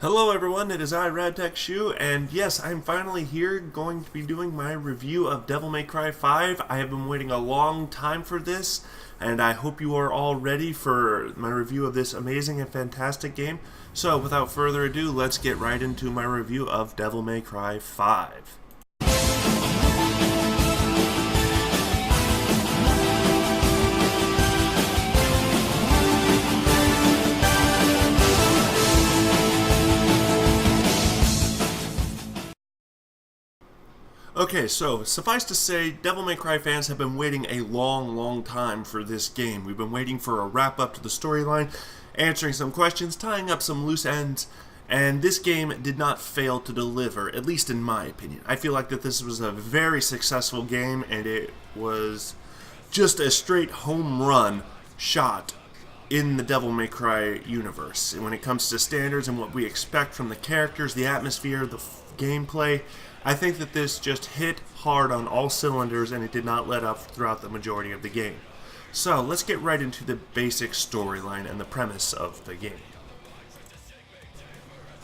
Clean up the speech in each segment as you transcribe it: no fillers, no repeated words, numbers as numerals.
Hello everyone, it is I, RadTechShoe, and yes, I'm finally here going to be doing my review of Devil May Cry 5. I have been waiting a long time for this, and I hope you are all ready for my review of this amazing and fantastic game. So, without further ado, let's get right into my review of Devil May Cry 5. Okay, so suffice to say, Devil May Cry fans have been waiting a long time for this game. We've been waiting for a wrap-up to the storyline, answering some questions, tying up some loose ends, and this game did not fail to deliver, at least in my opinion. I feel like that this was a very successful game, and it was just a straight home run shot in the Devil May Cry universe. And when it comes to standards and what we expect from the characters, the atmosphere, the gameplay, I think that this just hit hard on all cylinders and it did not let up throughout the majority of the game. So let's get right into the basic storyline and the premise of the game.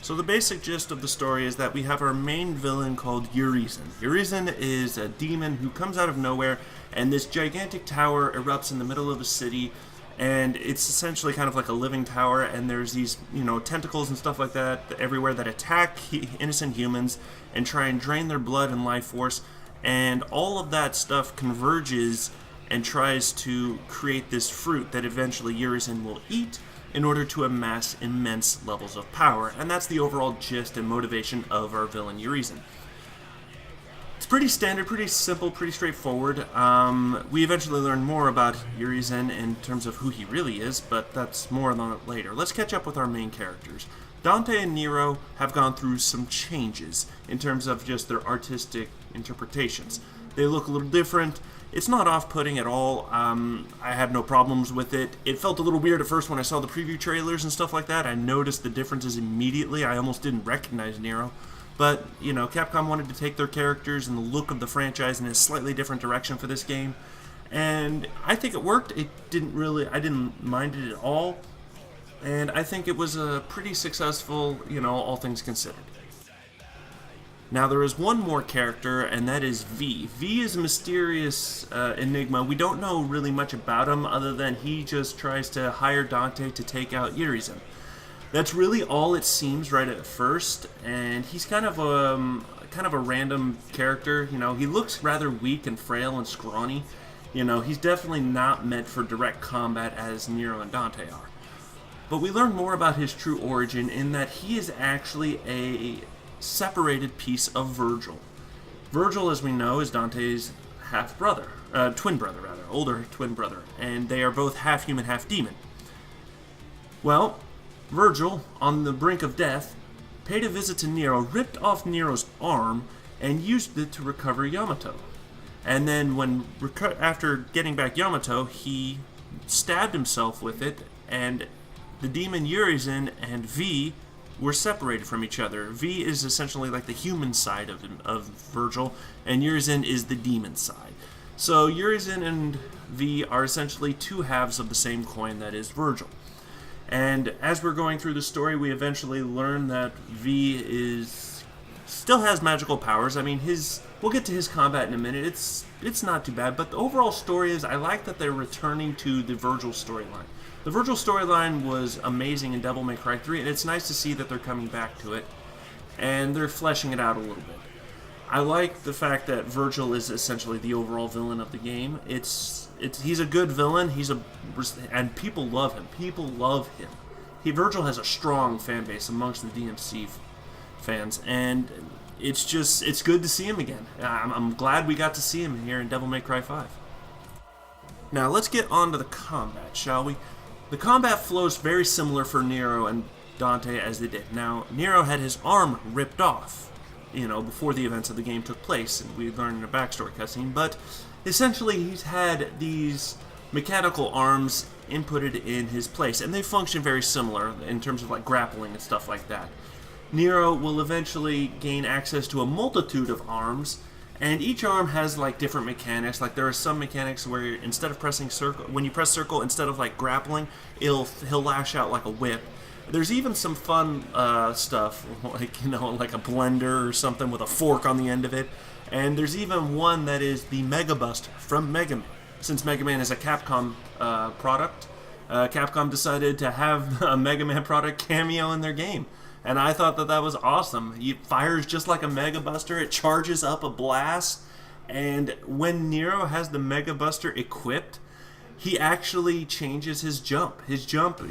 So the basic gist of the story is that we have our main villain called Urizen. Urizen is a demon who comes out of nowhere, and this gigantic tower erupts in the middle of a city, and it's essentially kind of like a living tower, and there's these, tentacles and stuff like that everywhere that attack innocent humans and try and drain their blood and life force, and all of that stuff converges and tries to create this fruit that eventually Urizen will eat in order to amass immense levels of power, and that's the overall gist and motivation of our villain Urizen. It's pretty standard, pretty simple, pretty straightforward. We eventually learn more about Urizen in terms of who he really is, but that's more on it later. Let's catch up with our main characters. Dante and Nero have gone through some changes in terms of just their artistic interpretations. They look a little different. It's not off-putting at all. I have no problems with it. It felt a little weird at first when I saw the preview trailers and stuff like that. I noticed the differences immediately. I almost didn't recognize Nero. But, Capcom wanted to take their characters and the look of the franchise in a slightly different direction for this game. And I think it worked. I didn't mind it at all. And I think it was a pretty successful, all things considered. Now, there is one more character, and that is V. V is a mysterious enigma. We don't know really much about him other than he just tries to hire Dante to take out Urizen. That's really all it seems right at first, and he's kind of a random character. He looks rather weak and frail and scrawny. He's definitely not meant for direct combat as Nero and Dante are. But we learn more about his true origin in that he is actually a separated piece of Virgil. Virgil, as we know, is Dante's twin brother, older twin brother, and they are both half human, half demon. Well, Virgil, on the brink of death, paid a visit to Nero, ripped off Nero's arm, and used it to recover Yamato. And then after getting back Yamato, he stabbed himself with it, and the demon Urizen and V were separated from each other. V is essentially like the human side of Virgil, and Urizen is the demon side. So Urizen and V are essentially two halves of the same coin that is Virgil. And as we're going through the story, we eventually learn that V still has magical powers. I mean, we'll get to his combat in a minute. It's not too bad, but the overall story is, I like that they're returning to the Virgil storyline. The Virgil storyline was amazing in Devil May Cry 3, and it's nice to see that they're coming back to it, and they're fleshing it out a little bit. I like the fact that Virgil is essentially the overall villain of the game. He's a good villain. And people love him. People love him. Virgil has a strong fan base amongst the DMC fans, and it's good to see him again. I'm glad we got to see him here in Devil May Cry 5. Now let's get on to the combat, shall we? The combat flows very similar for Nero and Dante as they did. Now, Nero had his arm ripped off, before the events of the game took place, and we learned in a backstory cutscene, but essentially he's had these mechanical arms inputted in his place, and they function very similar in terms of like grappling and stuff like that. Nero will eventually gain access to a multitude of arms, and each arm has like different mechanics. Like there are some mechanics where instead of pressing circle, when you press circle, instead of like grappling, he'll lash out like a whip. There's even some fun stuff, like, like a blender or something with a fork on the end of it. And there's even one that is the Mega Buster from Mega Man. Since Mega Man is a Capcom product, Capcom decided to have a Mega Man product cameo in their game. And I thought that was awesome. It fires just like a Mega Buster. It charges up a blast. And when Nero has the Mega Buster equipped, he actually changes his jump. His jump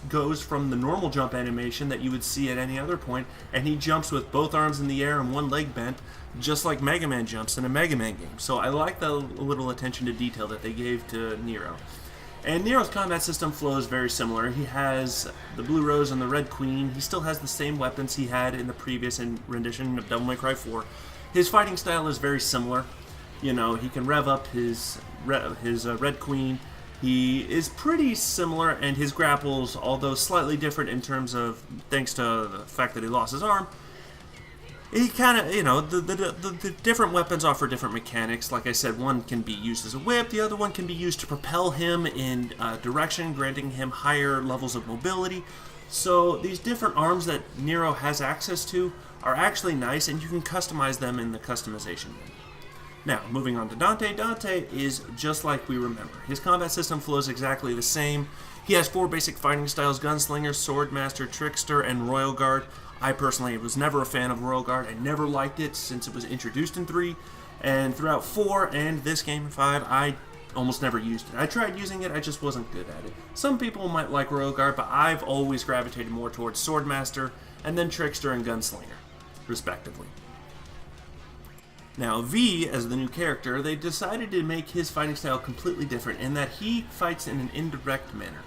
goes from the normal jump animation that you would see at any other point, and he jumps with both arms in the air and one leg bent, just like Mega Man jumps in a Mega Man game. So I like the little attention to detail that they gave to Nero. And Nero's combat system flows very similar. He has the Blue Rose and the Red Queen. He still has the same weapons he had in the previous rendition of Devil May Cry 4. His fighting style is very similar. He can rev up his Red Queen. He is pretty similar, and his grapples, although slightly different in terms of, thanks to the fact that he lost his arm, he kind of, the different weapons offer different mechanics. Like I said, one can be used as a whip, the other one can be used to propel him in direction, granting him higher levels of mobility. So these different arms that Nero has access to are actually nice, and you can customize them in the customization menu. Now, moving on to Dante. Dante is just like we remember. His combat system flows exactly the same. He has 4 basic fighting styles: Gunslinger, Swordmaster, Trickster, and Royal Guard. I personally was never a fan of Royal Guard. I never liked it since it was introduced in 3. And throughout 4 and this game in 5, I almost never used it. I tried using it, I just wasn't good at it. Some people might like Royal Guard, but I've always gravitated more towards Swordmaster, and then Trickster and Gunslinger, respectively. Now, V, as the new character, they decided to make his fighting style completely different in that he fights in an indirect manner.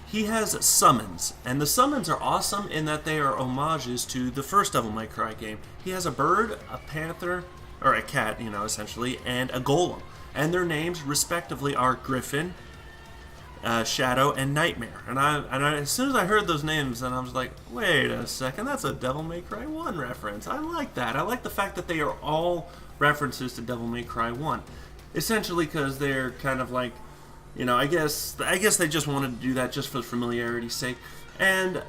He has summons, and the summons are awesome in that they are homages to the first Devil May Cry game. He has a bird, a panther, or a cat, essentially, and a golem. And their names, respectively, are Griffin, Shadow, and Nightmare. And as soon as I heard those names, and I was like, wait a second, that's a Devil May Cry 1 reference. I like that. I like the fact that they are all references to Devil May Cry 1. Essentially because they're kind of like, I guess they just wanted to do that just for familiarity's sake. And,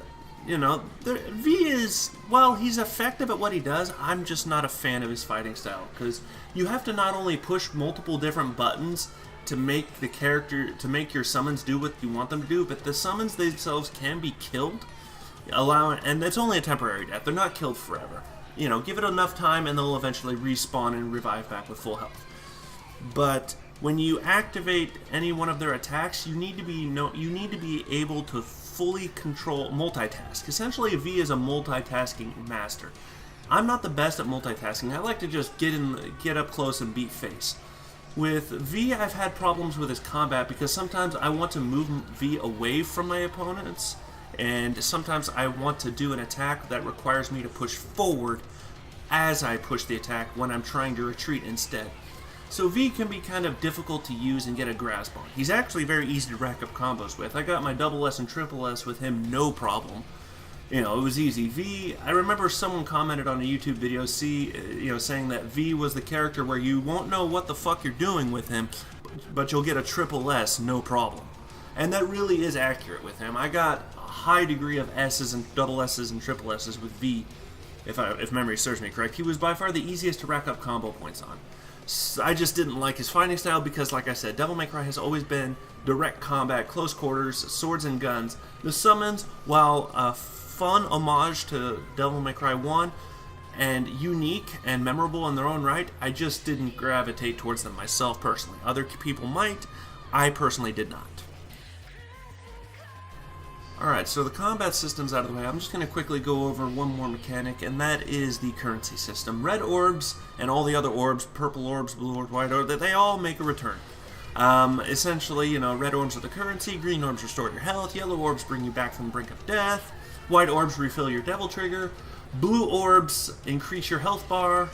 V is, while he's effective at what he does, I'm just not a fan of his fighting style. Because you have to not only push multiple different buttons to make your summons do what you want them to do, but the summons themselves can be killed, and it's only a temporary death. They're not killed forever. Give it enough time and they'll eventually respawn and revive back with full health. But when you activate any one of their attacks, you need to be able to fully control multitask. Essentially, V is a multitasking master. I'm not the best at multitasking. I like to just get up close and beat face. With V, I've had problems with his combat because sometimes I want to move V away from my opponents, and sometimes I want to do an attack that requires me to push forward as I push the attack when I'm trying to retreat instead. So V can be kind of difficult to use and get a grasp on. He's actually very easy to rack up combos with. I got my double S and triple S with him no problem. It was easy. V, I remember someone commented on a YouTube video, saying that V was the character where you won't know what the fuck you're doing with him, but you'll get a triple S, no problem. And that really is accurate with him. I got a high degree of S's and double S's and triple S's with V, if memory serves me correct. He was by far the easiest to rack up combo points on. I just didn't like his fighting style because, like I said, Devil May Cry has always been direct combat, close quarters, swords and guns. The summons, while a fun homage to Devil May Cry 1 and unique and memorable in their own right, I just didn't gravitate towards them myself personally. Other people might, I personally did not. Alright, so the combat system's out of the way. I'm just going to quickly go over one more mechanic, and that is the currency system. Red orbs and all the other orbs, purple orbs, blue orbs, white orbs, they all make a return. Essentially, red orbs are the currency, green orbs restore your health, yellow orbs bring you back from the brink of death, white orbs refill your devil trigger, blue orbs increase your health bar,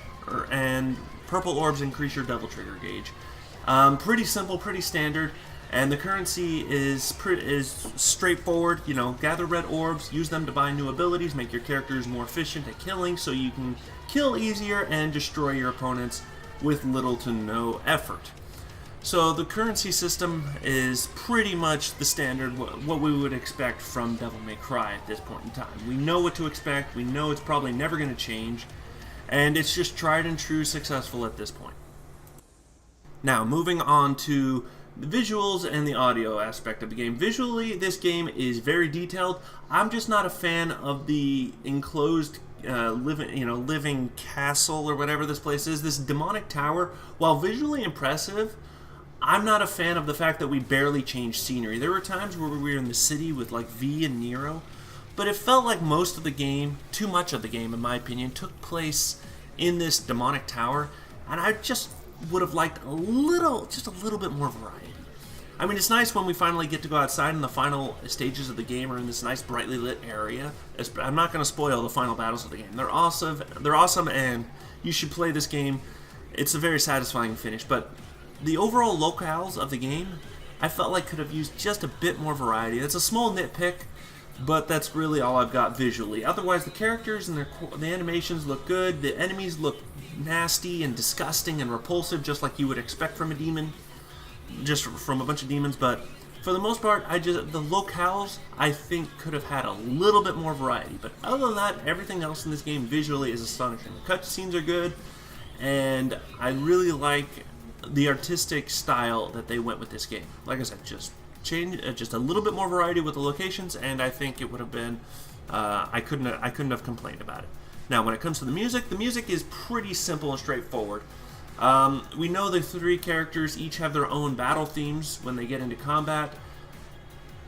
and purple orbs increase your devil trigger gauge. Pretty simple, pretty standard. And the currency is straightforward. Gather red orbs, use them to buy new abilities, make your characters more efficient at killing so you can kill easier and destroy your opponents with little to no effort. So the currency system is pretty much the standard, what we would expect from Devil May Cry at this point in time. We know what to expect, we know it's probably never going to change, and it's just tried and true successful at this point. Now, moving on to the visuals and the audio aspect of the game. Visually, this game is very detailed. I'm just not a fan of the enclosed living castle or whatever this place is. This demonic tower, while visually impressive, I'm not a fan of the fact that we barely changed scenery. There were times where we were in the city with like V and Nero, but it felt like most of the game, too much of the game in my opinion, took place in this demonic tower, and I just would have liked just a little bit more variety. I mean, it's nice when we finally get to go outside and the final stages of the game are in this nice brightly lit area. I'm not going to spoil the final battles of the game. They're awesome, and you should play this game. It's a very satisfying finish, but the overall locales of the game, I felt like could have used just a bit more variety. It's a small nitpick, but that's really all I've got visually. Otherwise, the characters and the animations look good. The enemies look nasty and disgusting and repulsive, just like you would expect from a demon, just from a bunch of demons. But for the most part, the locales I think could have had a little bit more variety. But other than that, everything else in this game visually is astonishing. The cutscenes are good, and I really like the artistic style that they went with this game. Like I said, just a little bit more variety with the locations, and I think it would have been I couldn't have complained about it. Now, when it comes to the music is pretty simple and straightforward. We know the three characters each have their own battle themes when they get into combat.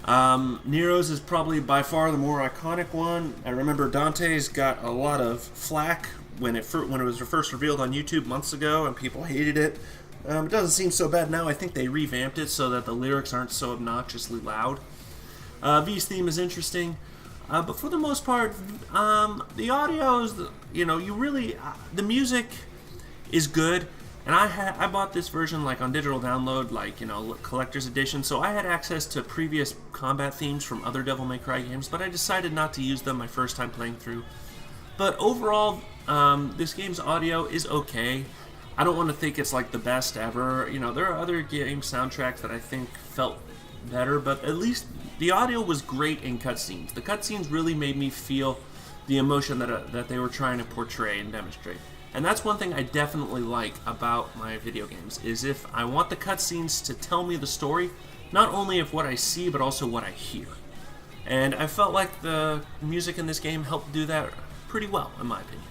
Nero's is probably by far the more iconic one. I remember Dante's got a lot of flack when it was first revealed on YouTube months ago, and people hated it. It doesn't seem so bad now. I think they revamped it so that the lyrics aren't so obnoxiously loud. V's theme is interesting, but for the most part, the audio is, the music is good. And I bought this version like on digital download, like, collector's edition, so I had access to previous combat themes from other Devil May Cry games, but I decided not to use them my first time playing through. But overall, this game's audio is okay. I don't want to think it's like the best ever. There are other game soundtracks that I think felt better, but at least the audio was great in cutscenes. The cutscenes really made me feel the emotion that they were trying to portray and demonstrate. And that's one thing I definitely like about my video games, is if I want the cutscenes to tell me the story, not only of what I see, but also what I hear. And I felt like the music in this game helped do that pretty well, in my opinion.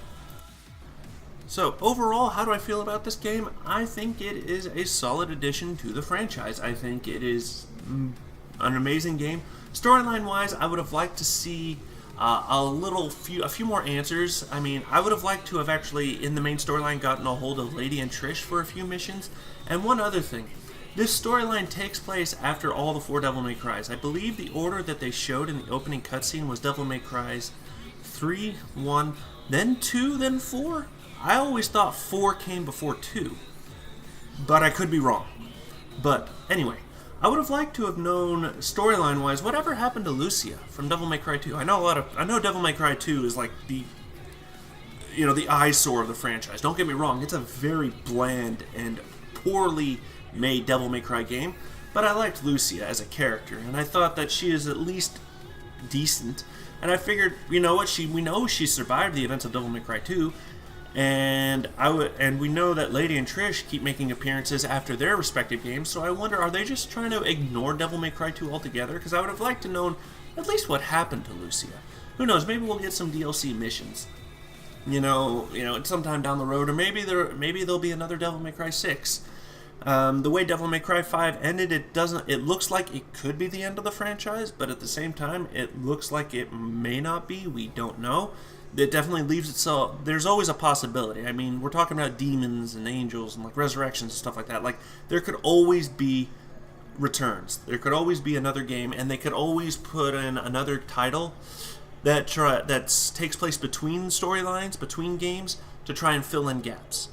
So overall, how do I feel about this game? I think it is a solid addition to the franchise. I think it is an amazing game. Storyline-wise, I would have liked to see a few more answers. I mean, I would have liked to have actually, in the main storyline, gotten a hold of Lady and Trish for a few missions. And one other thing, this storyline takes place after all the 4 Devil May Cries. I believe the order that they showed in the opening cutscene was Devil May Cries 3, 1, then 2, then 4. I always thought 4 came before 2, but I could be wrong. But anyway, I would have liked to have known storyline-wise whatever happened to Lucia from Devil May Cry 2. I know Devil May Cry 2 is like the eyesore of the franchise. Don't get me wrong; it's a very bland and poorly made Devil May Cry game. But I liked Lucia as a character, and I thought that she is at least decent. And I figured, we know she survived the events of Devil May Cry 2. And we know that Lady and Trish keep making appearances after their respective games, so I wonder, are they just trying to ignore Devil May Cry 2 altogether? Because I would have liked to know at least what happened to Lucia. Who knows? Maybe we'll get some DLC missions. Sometime down the road, or maybe there'll be another Devil May Cry 6. The way Devil May Cry 5 ended, it looks like it could be the end of the franchise, but at the same time, it looks like it may not be. We don't know. It definitely leaves itself. There's always a possibility. I mean, we're talking about demons and angels and like resurrections and stuff like that. Like, there could always be returns. There could always be another game, and they could always put in another title that takes place between storylines, between games, to try and fill in gaps.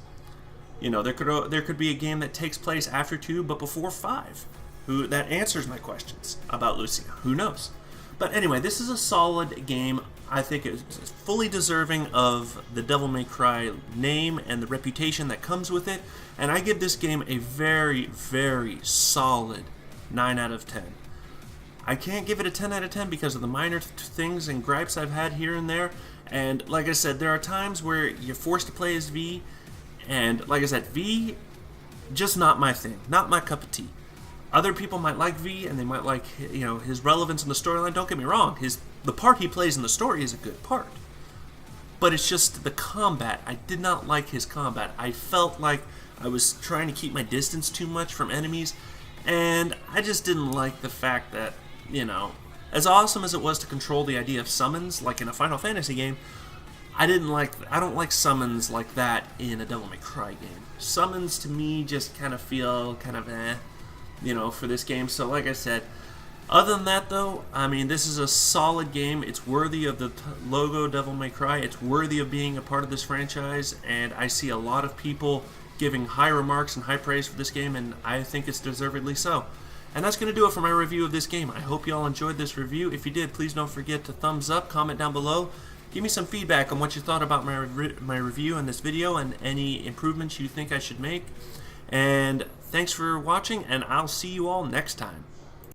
There could be a game that takes place after 2 but before 5. That answers my questions about Lucia. Who knows? But anyway, this is a solid game I think it's fully deserving of the Devil May Cry name and the reputation that comes with it, and I give this game a very, very solid 9 out of 10. I can't give it a 10 out of 10 because of the minor things and gripes I've had here and there, and like I said, there are times where you're forced to play as V, and like I said, V, just not my thing, not my cup of tea. Other people might like V, and they might like, you know, his relevance in the storyline. Don't get me wrong, the part he plays in the story is a good part. But it's just the combat. I did not like his combat. I felt like I was trying to keep my distance too much from enemies, and I just didn't like the fact that, you know, as awesome as it was to control the idea of summons, like in a Final Fantasy game, I don't like summons like that in a Devil May Cry game. Summons to me just kind of feel kind of you know, for this game. So like I said, other than that though, I mean, this is a solid game. It's worthy of the logo Devil May Cry. It's worthy of being a part of this franchise, and I see a lot of people giving high remarks and high praise for this game, and I think it's deservedly so. And that's going to do it for my review of this game. I hope you all enjoyed this review. If you did, please don't forget to thumbs up, comment down below. Give me some feedback on what you thought about my review in this video and any improvements you think I should make. And thanks for watching, and I'll see you all next time.